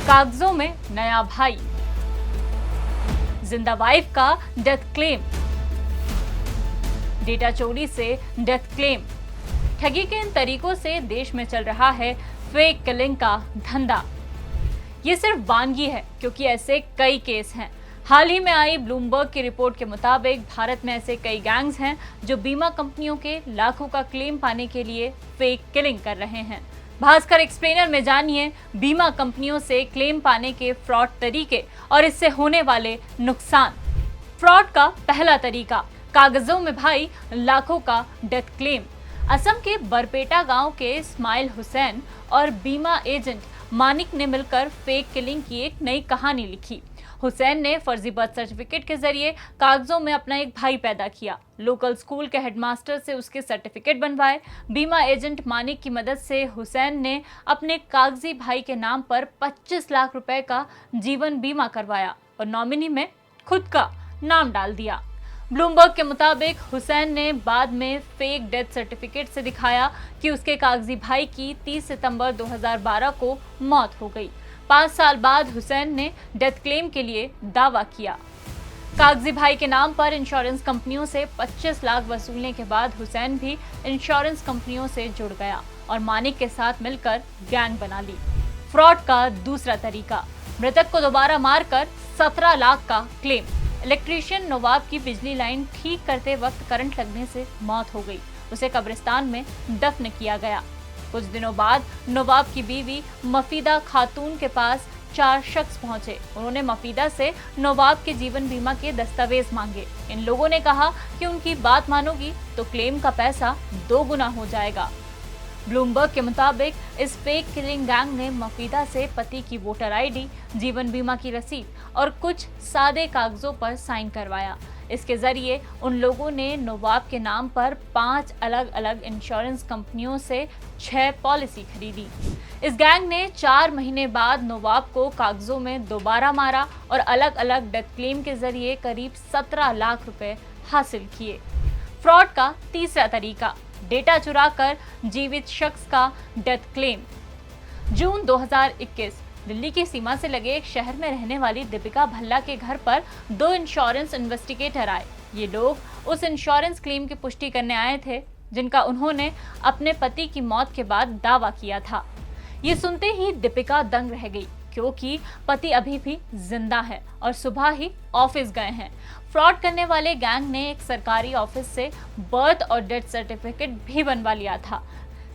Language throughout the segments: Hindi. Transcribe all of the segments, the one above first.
कागजों में नया भाई, जिंदा वाइफ का डेथ क्लेम, डेटा चोरी से डेथ क्लेम। ठगी के इन तरीकों से देश में चल रहा है फेक किलिंग का धंधा। ये सिर्फ वानगी है, क्योंकि ऐसे कई केस हैं। हाल ही में आई ब्लूमबर्ग की रिपोर्ट के मुताबिक भारत में ऐसे कई गैंग्स हैं जो बीमा कंपनियों के लाखों का क्लेम पाने के लिए फेक किलिंग कर रहे हैं। भास्कर एक्सप्लेनर में जानिए बीमा कंपनियों से क्लेम पाने के फ्रॉड तरीके और इससे होने वाले नुकसान। फ्रॉड का पहला तरीका, कागजों में भाई, लाखों का डेथ क्लेम। असम के बरपेटा गांव के इस्माइल हुसैन और बीमा एजेंट मानिक ने मिलकर फेक किलिंग की एक नई कहानी लिखी। हुसैन ने फर्जी बर्थ सर्टिफिकेट के जरिए कागजों में अपना एक भाई पैदा किया, लोकल स्कूल के हेडमास्टर से उसके सर्टिफिकेट बनवाए। बीमा एजेंट मानिक की मदद से हुसैन ने अपने कागजी भाई के नाम पर 25 लाख रुपए का जीवन बीमा करवाया और नॉमिनी में खुद का नाम डाल दिया। ब्लूमबर्ग के मुताबिक हुसैन ने बाद में फेक डेथ सर्टिफिकेट से दिखाया कि उसके कागजी भाई की 30 सितंबर 2012 को मौत हो गई। 5 साल बाद हुसैन ने डेथ क्लेम के लिए दावा किया। कागजी भाई के नाम पर इंश्योरेंस कंपनियों से 25 लाख वसूलने के बाद हुसैन भी इंश्योरेंस कंपनियों से जुड़ गया और मानिक के साथ मिलकर गैंग बना ली। फ्रॉड का दूसरा तरीका, मृतक को दोबारा मारकर 17 लाख का क्लेम। इलेक्ट्रीशियन नवाब की बिजली लाइन ठीक करते वक्त करंट लगने से मौत हो गई। उसे कब्रिस्तान में दफन किया गया। कुछ दिनों बाद नवाब की बीवी मफीदा खातून के पास 4 शख्स पहुंचे। उन्होंने मफीदा से नवाब के जीवन बीमा के दस्तावेज मांगे। इन लोगों ने कहा कि उनकी बात मानोगी तो क्लेम का पैसा 2 गुना हो जाएगा। ब्लूमबर्ग के मुताबिक इस फेक किलिंग गैंग ने मफीदा से पति की वोटर आईडी, जीवन बीमा की रसीद और कुछ सादे कागजों पर साइन करवाया। इसके जरिए उन लोगों ने नवाब के नाम पर 5 अलग अलग इंश्योरेंस कंपनियों से 6 पॉलिसी खरीदी। इस गैंग ने 4 महीने बाद नवाब को कागजों में दोबारा मारा और अलग अलग डेथ क्लेम के जरिए करीब 17 लाख रुपए हासिल किए। फ्रॉड का तीसरा तरीका, डेटा चुराकर जीवित शख्स का डेथ क्लेम। जून 2021 दिल्ली की सीमा से लगे एक शहर में रहने वाली दीपिका भल्ला के घर पर 2 इंश्योरेंस इन्वेस्टिगेटर आए। ये लोग उस इंश्योरेंस क्लेम की पुष्टि करने आए थे जिनका उन्होंने अपने पति की मौत के बाद दावा किया था। ये सुनते ही दीपिका दंग रह गई, क्योंकि पति अभी भी जिंदा है और सुबह ही ऑफिस गए हैं। फ्रॉड करने वाले गैंग ने एक सरकारी ऑफिस से बर्थ और डेथ सर्टिफिकेट भी बनवा लिया था।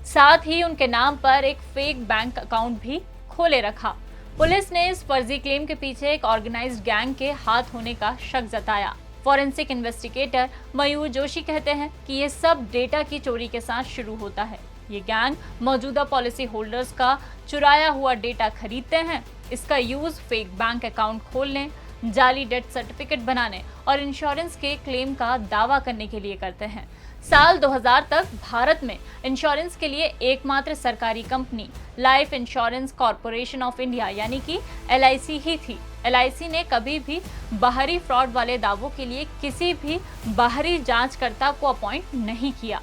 साथ ही उनके नाम पर एक फेक बैंक अकाउंट भी खोले रखा। पुलिस ने इस फर्जी क्लेम के पीछे एक ऑर्गेनाइज्ड गैंग के हाथ होने का शक जताया। फॉरेंसिक इन्वेस्टिगेटर मयूर जोशी कहते हैं कि ये सब डेटा की चोरी के साथ शुरू होता है। ये गैंग मौजूदा पॉलिसी होल्डर्स का चुराया हुआ डेटा खरीदते हैं। इसका यूज फेक बैंक अकाउंट खोलने, जाली डेथ सर्टिफिकेट बनाने और इंश्योरेंस के क्लेम का दावा करने के लिए करते हैं। साल 2000 तक भारत में इंश्योरेंस के लिए एकमात्र सरकारी company life insurance corporation of India यानी कि LIC ही थी। LIC ने कभी भी बाहरी फ्रॉड वाले दावों के लिए किसी भी बाहरी जांचकर्ता को अपॉइंट नहीं किया।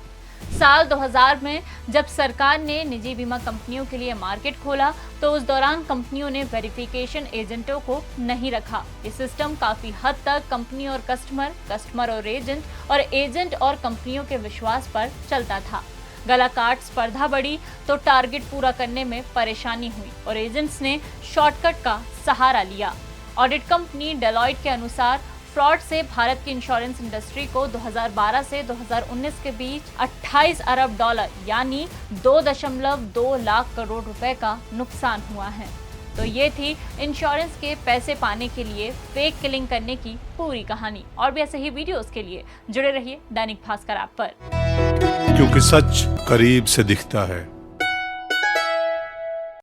साल 2000 में जब सरकार ने निजी बीमा कंपनियों के लिए मार्केट खोला तो उस दौरान कंपनियों ने वेरिफिकेशन एजेंटों को नहीं रखा। ये सिस्टम काफी हद तक कंपनी और कस्टमर और एजेंट और कंपनियों के विश्वास पर चलता था। गला काट स्पर्धा बढ़ी तो टारगेट पूरा करने में परेशानी हुई और एजेंट्स ने शॉर्टकट का सहारा लिया। ऑडिट कंपनी डेलॉयट के अनुसार फ्रॉड से भारत की इंश्योरेंस इंडस्ट्री को 2012 से 2019 के बीच 28 अरब डॉलर यानी 2.2 लाख करोड़ रुपए का नुकसान हुआ है। तो ये थी इंश्योरेंस के पैसे पाने के लिए फेक किलिंग करने की पूरी कहानी। और भी ऐसे ही वीडियोस के लिए जुड़े रहिए दैनिक भास्कर ऐप पर, क्योंकि सच करीब से दिखता है।